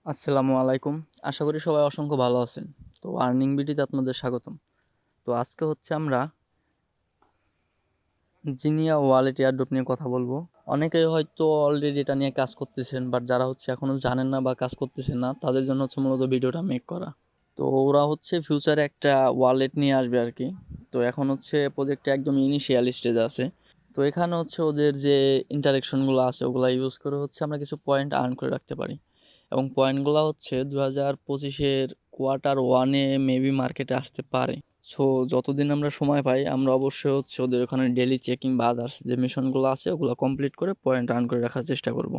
আসসালামু আলাইকুম। আশা করি সবাই অসংখ্য ভালো আছেন। তো আর্নিং বিডিতে আপনাদের স্বাগতম। তো আজকে হচ্ছে আমরা জিনিয়া ওয়ালেট এয়ারড্রপ নিয়ে কথা বলবো। অনেকেই হয়তো অলরেডি এটা নিয়ে কাজ করতেছেন, বাট যারা হচ্ছে এখনও জানেন না বা কাজ করতেছেন না তাদের জন্য হচ্ছে মূলত ভিডিওটা মেক করা। তো ওরা হচ্ছে ফিউচারে একটা ওয়ালেট নিয়ে আসবে আর কি। তো এখন হচ্ছে প্রজেক্টটা একদম ইনিশিয়াল স্টেজে আছে। তো এখানে হচ্ছে ওদের যে ইন্টারেকশনগুলো আছে ওগুলো ইউজ করে হচ্ছে আমরা কিছু পয়েন্ট আর্ন করে রাখতে পারি। এবং পয়েন্টগুলো হচ্ছে 2025-এর কোয়ার্টার 1-এ মেবি মার্কেটে আসতে পারে। সো যতদিন আমরা সময় পাই আমরা অবশ্যই হচ্ছে ওদের ওখানে ডেলি চেকিং বা আদার্স যে মিশনগুলো আছে ওগুলো কমপ্লিট করে পয়েন্ট আর্ন করে রাখার চেষ্টা করব।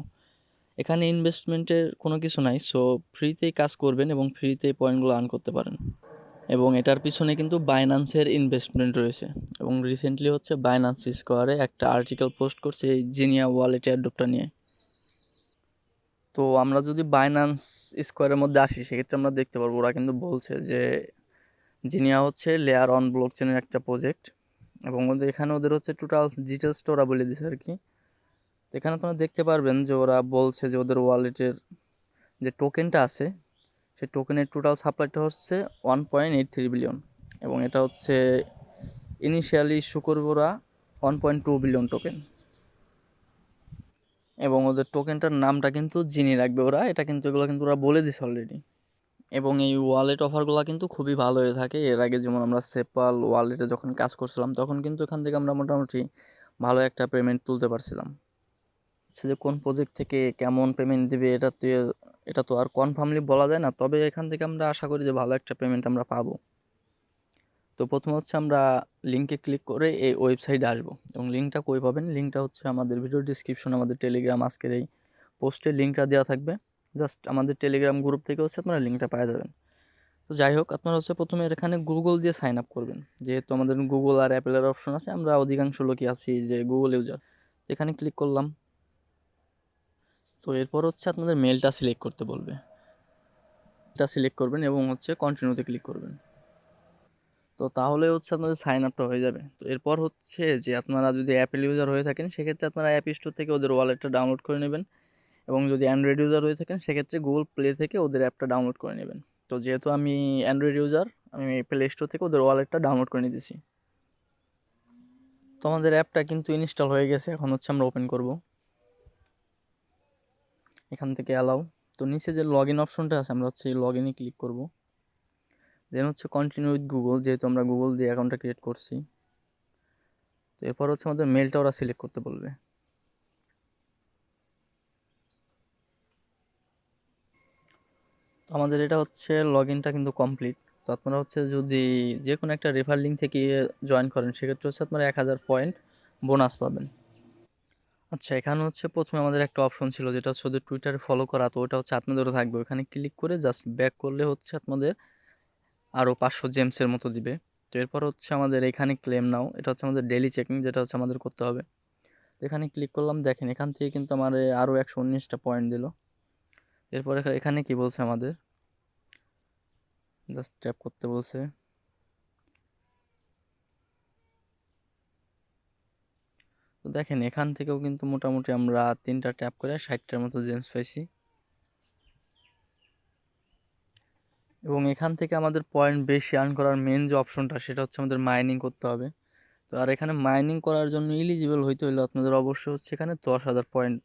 এখানে ইনভেস্টমেন্টের কোনো কিছু নাই, সো ফ্রিতেই কাজ করবেন এবং ফ্রিতেই পয়েন্টগুলো আর্ন করতে পারেন। এবং এটার পিছনে কিন্তু বাইন্যান্সের ইনভেস্টমেন্ট রয়েছে। এবং রিসেন্টলি হচ্ছে বাইন্যান্স স্কোয়ারে একটা আর্টিকেল পোস্ট করছে এই জিনিয়া ওয়ালেট এয়ারড্রপটা নিয়ে। তো আমরা যদি বাইন্যান্স স্কোয়ারের মধ্যে আসি সেক্ষেত্রে আমরা দেখতে পারবো ওরা কিন্তু বলছে যে জিনিয়া হচ্ছে লেয়ার অন ব্লকচেনের একটা প্রজেক্ট। এবং এখানে ওদের হচ্ছে টোটাল ডিটেলসটা ওরা বলে দিছে আর কি। তো এখানে তোমরা দেখতে পারবেন যে ওরা বলছে যে ওদের ওয়ালেটের যে টোকেনটা আছে সেই টোকেনের টোটাল সাপ্লাইটা হচ্ছে 1.83 বিলিয়ন। এবং এটা হচ্ছে ইনিশিয়ালি ইস্যু করবে ওরা 1.2 বিলিয়ন টোকেন। এবং ওদের টোকেনটার নামটা কিন্তু জিনি রাখবে ওরা, এটা কিন্তু এগুলো কিন্তু ওরা বলে দিছে অলরেডি। এবং এই ওয়ালেট অফারগুলো কিন্তু খুবই ভালো হয়ে থাকে। এর আগে যেমন আমরা সেপাল ওয়ালেটে যখন কাজ করছিলাম তখন কিন্তু এখান থেকে আমরা মোটামুটি ভালো একটা পেমেন্ট তুলতে পারছিলাম। হচ্ছে যে কোন প্রজেক্ট থেকে কেমন পেমেন্ট দিবে এটা তো আর কনফার্মলি বলা যায় না, তবে এখান থেকে আমরা আশা করি যে ভালো একটা পেমেন্ট আমরা পাবো। তো প্রথমে হচ্ছে আমরা লিঙ্কে ক্লিক করে এই ওয়েবসাইটে আসবো। এবং লিঙ্কটা কই পাবেন, লিঙ্কটা হচ্ছে আমাদের ভিডিও ডিসক্রিপশনে আমাদের টেলিগ্রাম আজকের এই পোস্টে লিঙ্কটা দেওয়া থাকবে। জাস্ট আমাদের টেলিগ্রাম গ্রুপ থেকে হচ্ছে আপনারা লিঙ্কটা পাওয়া যাবেন। তো যাই হোক, আপনারা হচ্ছে প্রথমে এখানে গুগল দিয়ে সাইন আপ করবেন। যেহেতু আমাদের গুগল আর অ্যাপেলের অপশন আছে, আমরা অধিকাংশ লোকই আছি যে গুগল ইউজার। এখানে ক্লিক করলাম। তো এরপর হচ্ছে আপনাদের মেলটা সিলেক্ট করতে বলবে। এটা সিলেক্ট করবেন এবং হচ্ছে কন্টিনিউতে ক্লিক করবেন। তো তাহলে হচ্ছে আপনাদের সাইন আপটা হয়ে যাবে। তো এরপর হচ্ছে যে আপনারা যদি অ্যাপেল ইউজার হয়ে থাকেন সেক্ষেত্রে আপনারা অ্যাপ স্টোর থেকে ওদের ওয়ালেটটা ডাউনলোড করে নেবেন। এবং যদি অ্যান্ড্রয়েড ইউজার হয়ে থাকেন সেক্ষেত্রে গুগল প্লে থেকে ওদের অ্যাপটা ডাউনলোড করে নেবেন। তো যেহেতু আমি অ্যান্ড্রয়েড ইউজার, আমি প্লে স্টোর থেকে ওদের ওয়ালেটটা ডাউনলোড করে নিতেছি। তো আমাদের অ্যাপটা কিন্তু ইনস্টল হয়ে গেছে, এখন হচ্ছে আমরা ওপেন করব। এখান থেকে অ্যালাউ। তো নিচে যে লগ ইন অপশনটা আছে আমরা হচ্ছে এই লগ ইনে ক্লিক করব। দেন হচ্ছে কন্টিনিউ উইথ গুগল, যেহেতু আমরা গুগল দিয়ে অ্যাকাউন্টটা ক্রিয়েট করছি। তো এরপর হচ্ছে আমাদের মেলটা ওরা সিলেক্ট করতে বলবে। তো আমাদের এটা হচ্ছে লগ ইনটা কিন্তু কমপ্লিট। তো আপনারা হচ্ছে যদি যে কোনো একটা রেফার লিঙ্ক থেকে জয়েন করেন সেক্ষেত্রে হচ্ছে আপনারা 1000 পয়েন্ট বোনাস পাবেন। আচ্ছা, এখানে হচ্ছে প্রথমে আমাদের একটা অপশন ছিল যেটা হচ্ছে ওদের টুইটারে ফলো করা, তো ওটা হচ্ছে আপনাদেরও থাকবে। ওখানে ক্লিক করে জাস্ট ব্যাক করলে হচ্ছে আপনাদের আরও 500 জেমসের মতো দিবে। তো এরপর হচ্ছে আমাদের এখানে ক্লেম নাও, এটা হচ্ছে আমাদের ডেলি চেকিং যেটা হচ্ছে আমাদের করতে হবে। তো এখানে ক্লিক করলাম, দেখেন এখান থেকে কিন্তু আমার আরও 119টা পয়েন্ট দিল। এরপর এখানে কি বলছে আমাদের, জাস্ট ট্যাপ করতে বলছে। তো দেখেন এখান থেকেও কিন্তু মোটামুটি আমরা 3টা ট্যাপ করে 60টার মতো জেমস পাইছি। এবং এখান থেকে আমাদের পয়েন্ট বেশি আর্ন করার মেন যে অপশনটা সেটা হচ্ছে আমাদের মাইনিং করতে হবে। তো আর এখানে মাইনিং করার জন্য এলিজিবল হইতে হলে আপনাদের অবশ্যই হচ্ছে এখানে 10,000 পয়েন্ট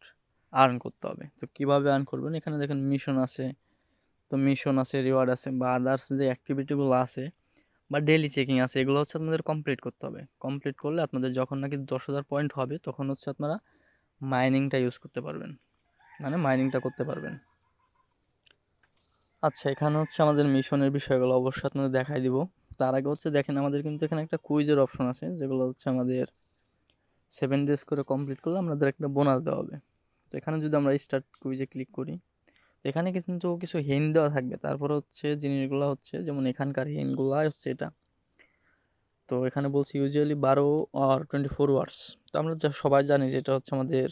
আর্ন করতে হবে। তো কিভাবে আর্ন করবেন, এখানে দেখেন মিশন আছে। তো মিশন আছে, রিওয়ার্ড আছে, বা আদার্স যে অ্যাক্টিভিটিগুলো আছে বা ডেইলি চেকিং আছে, এগুলো হচ্ছে আপনাদের কমপ্লিট করতে হবে। কমপ্লিট করলে আপনাদের যখন নাকি 10,000 পয়েন্ট হবে তখন হচ্ছে আপনারা মাইনিংটা ইউজ করতে পারবেন, মানে মাইনিংটা করতে পারবেন। আচ্ছা, এখানে হচ্ছে আমাদের মিশনের বিষয়গুলো অবশ্যই আপনাদের দেখাই দিব। তার আগে হচ্ছে দেখেন আমাদের কিন্তু এখানে একটা কুইজের অপশন আছে, যেগুলো হচ্ছে আমাদের 7 ডেজ করে কমপ্লিট করলে আমাদের একটা বোনাস দেওয়া হবে। তো এখানে যদি আমরা স্টার্ট কুইজে ক্লিক করি, তো এখানে কিন্তু কিছু হিন্ট দেওয়া থাকবে। তারপর হচ্ছে জিনিসগুলো হচ্ছে যেমন এখানকার হিন্টগুলো হচ্ছে এটা। তো এখানে বলছি ইউজুয়ালি 12 আর 24 ওয়ার্ডস। তো আমরা যা সবাই জানি যেটা হচ্ছে আমাদের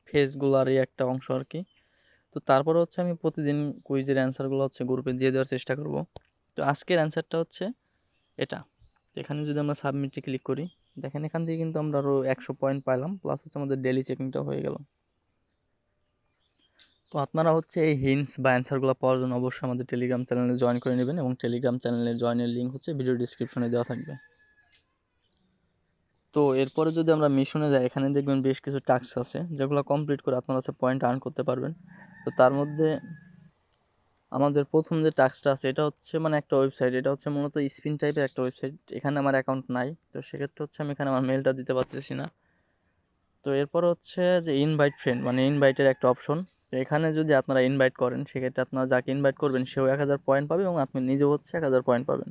ফেসগুলারই একটা অংশ আর কি। তো তারপরে হচ্ছে আমি প্রতিদিন কুইজের অ্যান্সারগুলো হচ্ছে গ্রুপে দিয়ে দেওয়ার চেষ্টা করব। তো আজকের অ্যান্সারটা হচ্ছে এটা। তো এখানে যদি আমরা সাবমিটে ক্লিক করি, দেখেন এখান থেকে কিন্তু আমরা আরও 100 পয়েন্ট পাইলাম, প্লাস হচ্ছে আমাদের ডেলি চেকিংটা হয়ে গেল। তো আপনারা হচ্ছে এই হিন্টস বা অ্যান্সারগুলো পাওয়ার জন্য অবশ্যই আমাদের টেলিগ্রাম চ্যানেলে জয়েন করে নেবেন, এবং টেলিগ্রাম চ্যানেলের জয়েনের লিঙ্ক হচ্ছে ভিডিও ডিসক্রিপশনে দেওয়া থাকবে। তো এরপরে যদি আমরা মিশনে যাই, এখানে দেখবেন বেশ কিছু টাস্ক আছে যেগুলো কমপ্লিট করে আপনারা হচ্ছে পয়েন্ট আর্ন করতে পারবেন। তো তার মধ্যে আমাদের প্রথম যে টাস্কটা আছে এটা হচ্ছে মানে একটা ওয়েবসাইট, এটা হচ্ছে মূলত স্পিন টাইপের একটা ওয়েবসাইট। এখানে আমার অ্যাকাউন্ট নাই, তো সেক্ষেত্রে হচ্ছে আমি এখানে আমার মেলটা দিতে পারতেছি না। তো এরপর হচ্ছে যে ইনভাইট ফ্রেন্ড, মানে ইনভাইটের একটা অপশন। তো এখানে যদি আপনারা ইনভাইট করেন, সেক্ষেত্রে আপনারা যাকে ইনভাইট করবেন সেও 1000 পয়েন্ট পাবে, এবং আপনি নিজেও হচ্ছে 1000 পয়েন্ট পাবেন।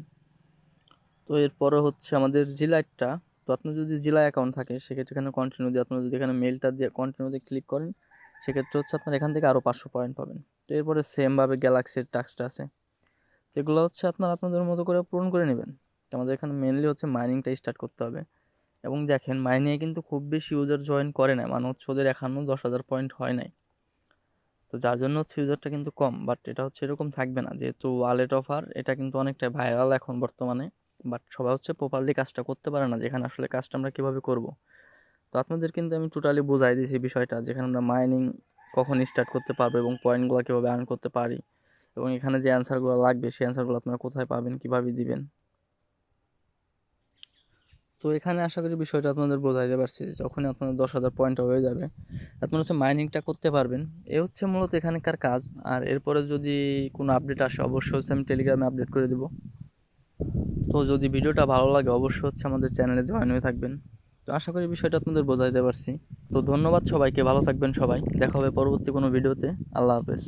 তো এরপরে হচ্ছে আমাদের জিলাইটটা। তো আপনার যদি জিলা অ্যাকাউন্ট থাকে সেক্ষেত্রে এখানে কন্টিনিউ দিয়ে আপনারা যদি এখানে মেলটা দিয়ে কন্টিনিউতে ক্লিক করেন, সেক্ষেত্রে হচ্ছে আপনার এখান থেকে আরও 500 পয়েন্ট পাবেন। তো এরপরে সেমভাবে গ্যালাক্সির টাস্কটা আছে, যেগুলো হচ্ছে আপনারা আপনাদের মতো করে পূরণ করে নেবেন। তো আমাদের এখানে মেনলি হচ্ছে মাইনিংটা স্টার্ট করতে হবে। এবং দেখেন মাইনিংয়ে কিন্তু খুব বেশি ইউজার জয়েন করে না, মানে হচ্ছে ওদের এখনও 10,000 পয়েন্ট হয় নাই। তো যার জন্য হচ্ছে ইউজারটা কিন্তু কম, বাট এটা হচ্ছে এরকম থাকবে না, যেহেতু ওয়ালেট অফার এটা কিন্তু অনেকটা ভাইরাল এখন বর্তমানে। বাট সবাই হচ্ছে প্রপারলি কাজটা করতে পারে না, যেখানে আসলে কাজটা আমরা কীভাবে করব। তো আপনাদের কিন্তু আমি টোটালি বোঝাই দিয়েছি বিষয়টা, যেখানে আমরা মাইনিং কখন স্টার্ট করতে পারবো এবং পয়েন্টগুলো কীভাবে আর্ন করতে পারি, এবং এখানে যে অ্যান্সারগুলো লাগবে সেই অ্যান্সারগুলো আপনারা কোথায় পাবেন, কীভাবে দিবেন। তো এখানে আশা করি বিষয়টা আপনাদের বোঝাইতে পারছি। যখনই আপনাদের 10,000 পয়েন্ট হয়ে যাবে, আপনারা হচ্ছে মাইনিংটা করতে পারবেন। এ হচ্ছে মূলত এখানকার কাজ। আর এরপরে যদি কোনো আপডেট আসে অবশ্যই হচ্ছে আমি টেলিগ্রামে আপডেট করে দেবো। তো যদি ভিডিওটা ভালো লাগে অবশ্যই হচ্ছে আমাদের চ্যানেলে জয়েন হয়ে থাকবেন। তো আশা করি বিষয়টা আপনাদের বোঝাইতে পারছি। তো ধন্যবাদ সবাইকে, ভালো থাকবেন সবাই, দেখা হবে পরবর্তী কোনো ভিডিওতে। আল্লাহ হাফেজ।